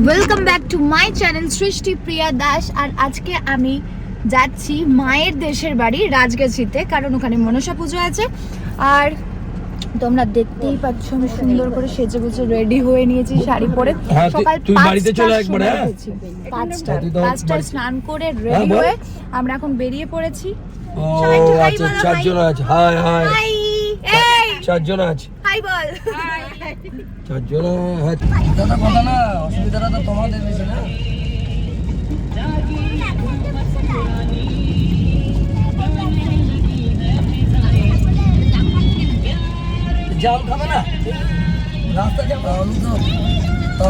Welcome back to my channel সৃষ্টি প্রিয়া দাস। আর আজকে আমি যাচ্ছি মায়ের দেশের বাড়ি রাজগাছিতে, কারণ ওখানে মনসা পুজো আছে। আর তোমরা দেখতেই পাচ্ছ আমি সুন্দর করে সেজে গুজে রেডি হয়ে নিয়েছি শাড়ি পরে। সকাল 5টায় স্নান করে রেডি হয়ে আমরা এখন বেরিয়ে পড়েছি। চারজন আছে। হাই হাই চারজন আছে। হাই বল। চারজন দাদা কথা না, অসুবিধাটা তো তোমাদের বেশি না। জাম খাবে না, রাস্তা জাম তো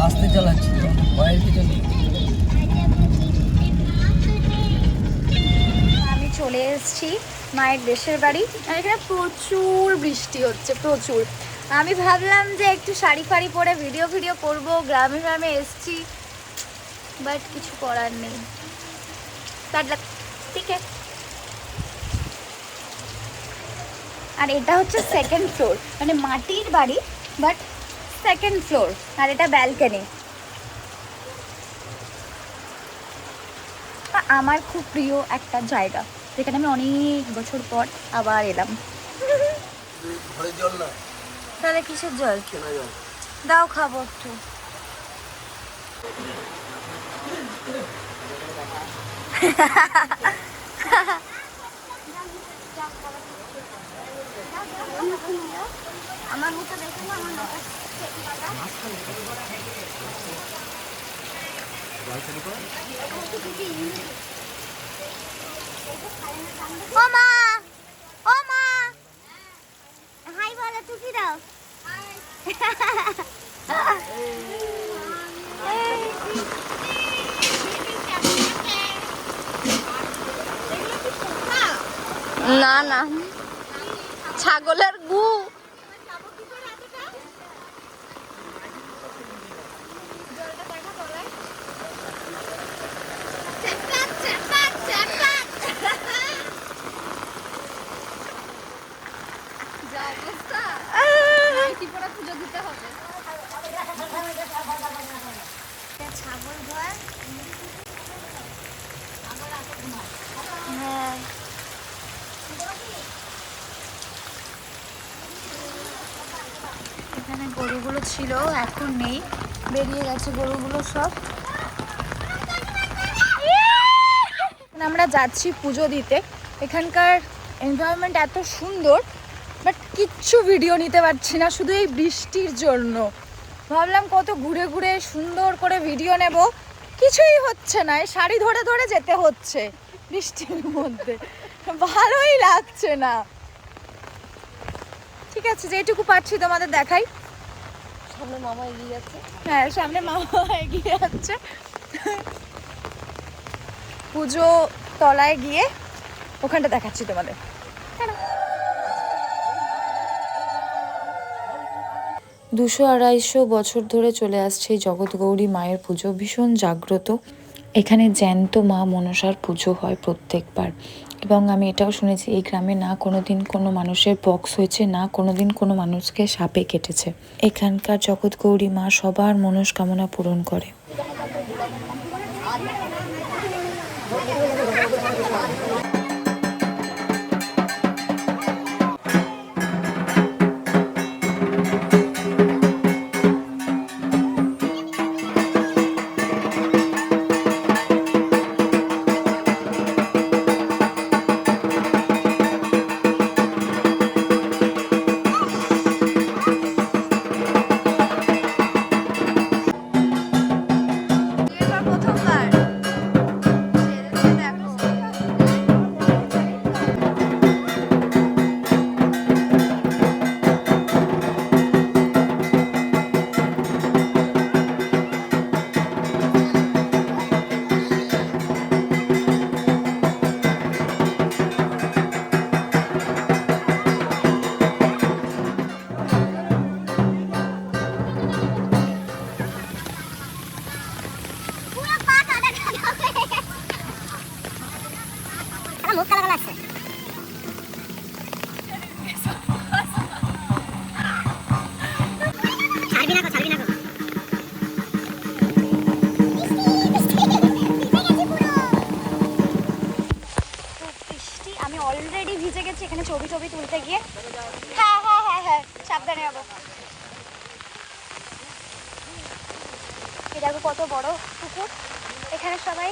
আসতে চালাচ্ছি, ভয়ের কিছু নেই। আমি চলে এসেছি মায়ের দেশের বাড়ি। আর এখানে প্রচুর বৃষ্টি হচ্ছে, প্রচুর। আমি ভাবলাম যে একটু শাড়ি ফাড়ি পরে ভিডিও করব, গ্রামে গ্রামে এসছি, বাট কিছু করার নেই। ঠিক আছে। আর এটা হচ্ছে সেকেন্ড ফ্লোর, মানে মাটির বাড়ি বাট সেকেন্ড ফ্লোর, আর এটা ব্যালকনি। আমার খুব প্রিয় একটা জায়গা, যেখানে আমি অনেক বছর পর আবার এলাম। জল না, তাহলে কিসের জল? দাও খাবো একটু। আমার মুখে দেখে না, আমার ও মা, ও মা, হাই বলো, টুকি দাও। না না, ছাগলের গু। ছাগল ঘর, হ্যাঁ। এখানে গরুগুলো ছিল, এখন নেই, বেরিয়ে গেছে গরুগুলো সব। আমরা যাচ্ছি পুজো দিতে। এখানকার এনভায়রনমেন্ট এত সুন্দর, বাট কিচ্ছু ভিডিও নিতে পারছি না, শুধু এই বৃষ্টির জন্য। ভাবলাম কত ঘুরে ঘুরে সুন্দর করে ভিডিও নেব, কিছুই হচ্ছে না। এই শাড়ি ধরে ধরে যেতে হচ্ছে বৃষ্টির মধ্যে, ভালোই লাগছে না। ঠিক আছে, যেটুকু পাচ্ছি তোমাদের দেখাই। সামনে মামা এগিয়ে যাচ্ছে। হ্যাঁ, সামনে মামা এগিয়ে যাচ্ছে। পুজো তলায় গিয়ে ওখানটা দেখাচ্ছি তোমাদের। 200-250 বছর ধরে চলে আসছে জগৎগৌরী মায়ের পুজো, ভীষণ জাগ্রত। এখানে জ্যান্ত মা মনসার পুজো হয় প্রত্যেকবার। এবং আমি এটাও শুনেছি এই গ্রামে না কোনোদিন কোনো মানুষের পক্স হয়েছে, না কোনোদিন কোনো মানুষকে সাপে কেটেছে। এখানকার জগৎগৌরী মা সবার মনস্কামনা পূরণ করে। অলরেডি ভিজে গেছে এখানে ছবি টবি তুলতে গিয়ে। হ্যাঁ হ্যাঁ হ্যাঁ হ্যাঁ, সাবধানে যাবো। এই দেখো কত বড় পুকুর, এখানে সবাই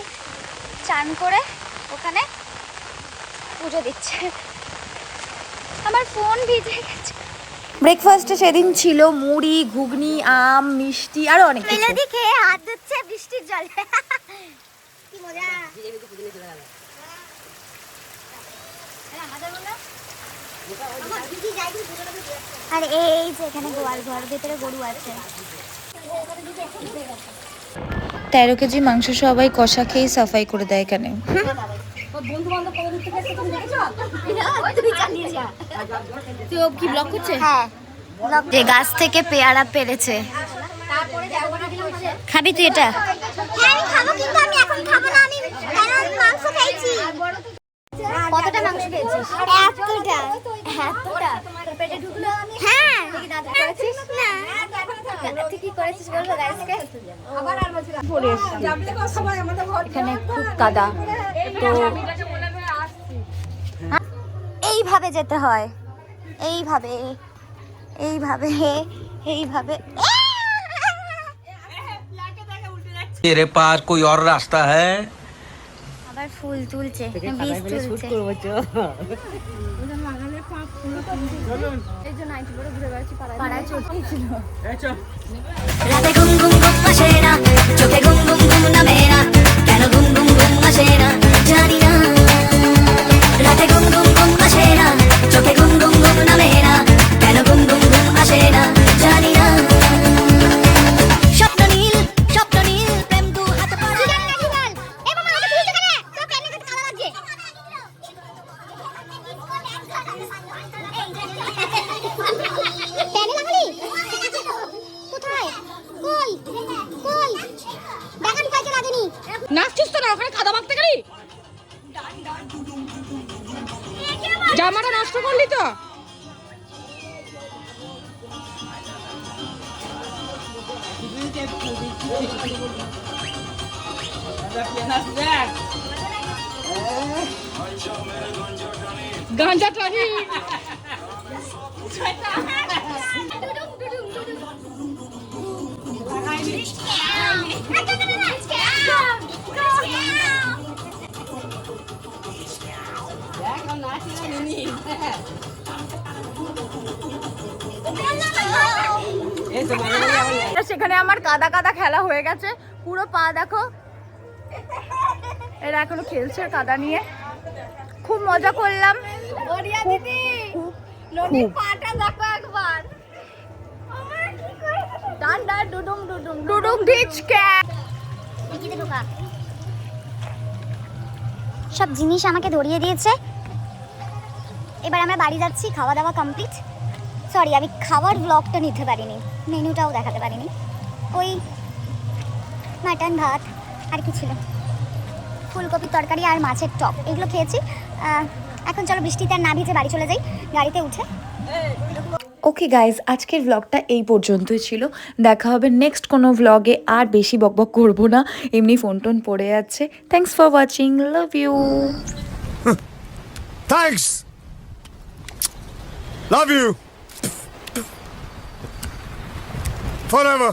চান করে ওখানে পুজো দিচ্ছে। আমার ফোন ভিজে গেছে। ব্রেকফাস্টে সেদিন ছিল মুড়ি, ঘুগনি, আম, মিষ্টি আরো অনেক কিছু। মেলাদি খেয়ে হাত ধুচ্ছে বৃষ্টির জলে। কি মজা। আর এই যে এখানে গোয়াল ঘর, ভেতরে গরু আছে। 13 কেজি মাংস সবাই কষা খেয়ে সাফাই করে দেয় এখানে। কি ব্লগ করছে? হ্যাঁ, যে গাছ থেকে পেয়ারা পেরেছে। খাবি তুই এটা? হ্যাঁ আমি খাবো, কিন্তু আমি এখন খাবো না, আমি কারণ মাংস খাইছি। কতটা মাংস খেয়েছিস? এতটা। এতটা পেটে ঢুকলো? হ্যাঁ। করেছিস না? তুই কি করেছিস বলবো গাইসকে? এখানে খুব কাদা, তো এইভাবে যেতে হয়, এইভাবে এইভাবে এইভাবে। तेरे पास कोई और रास्ता है? আবার ফুল তুলছে, বীজ তুলছে। পাড়ায় চড়তেছিল। রাতে ঘুম ঘুম ঘুম আসে না, চোখে ঘুম ঘুম ঘুম নামে না, কেন ঘুম ঘুম ঘুম আসে না জানি না। রাতে ঘুম ঘুম ঘুম আসে না, চোখে ঘুম ঘুম ঘুম নামে না, কেন ঘুম ঘুম ঘুম আসে না জানি না। স্বপ্ন নীল প্রেম দু হাত পড়া। নাচছিস তো না, ওখানে কাদা মাখতে গেলি, জামাটা নষ্ট করলি তো। গাঞ্জা টানি সেখানে আমার কাদা কাদা খেলা হয়ে গেছে, পুরো পা দেখো। এরা এখনো খেলছে কাদা নিয়ে, খুব মজা করলাম। ডুডুম ডিচকে সব জিনিস আমাকে ধরিয়ে দিয়েছে। এবার আমরা বাড়ি যাচ্ছি, খাওয়া দাওয়া কমপ্লিট। সরি, আমি খাওয়ার ব্লগটা নিতে পারিনি, মেনুটাও দেখাতে পারিনি। ওই মাটন ভাত আর কি ছিল, ফুলকপির তরকারি আর মাছের টক, এগুলো খেয়েছি। এখন চলো বৃষ্টিতে আর না ভিজে বাড়ি চলে যাই গাড়িতে উঠে। ওকে গাইজ, আজকের ব্লগটা এই পর্যন্তই ছিল। দেখা হবে নেক্সট কোনো ব্লগে। আর বেশি বকবক করবো না, এমনি ফোন টোন পড়ে যাচ্ছে। Thanks for watching, love you. Thanks. Love you. Forever.